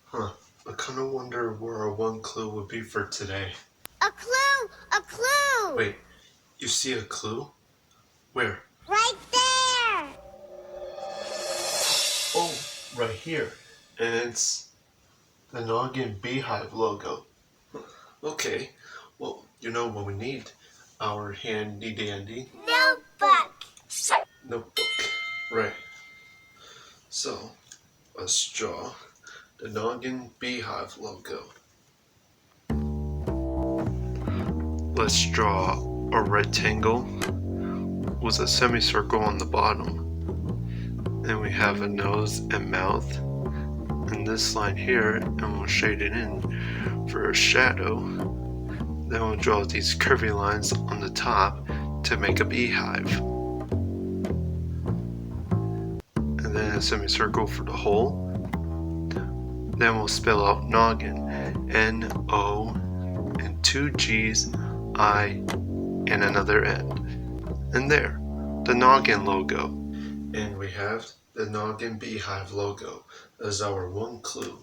Huh. I kind of wonder where our one clue would be for today. A clue! A clue! Wait, you see a clue? Where? Right there! Oh, right here. And it's the Noggin Beehive logo. Okay, well, you know what we need? Our handy dandy Notebook! notebook. Right. So, let's draw the Noggin Beehive logo. Let's draw a rectangle with a semicircle on the bottom. Then we have a nose and mouth. And this line here, and we'll shade it in for a shadow. Then we'll draw these curvy lines on the top to make a beehive. And then a semicircle for the hole. Then we'll spell out noggin, N-O, and 2 G's, I, and another N. And there, the Noggin logo. And we have the Noggin Beehive logo as our one clue.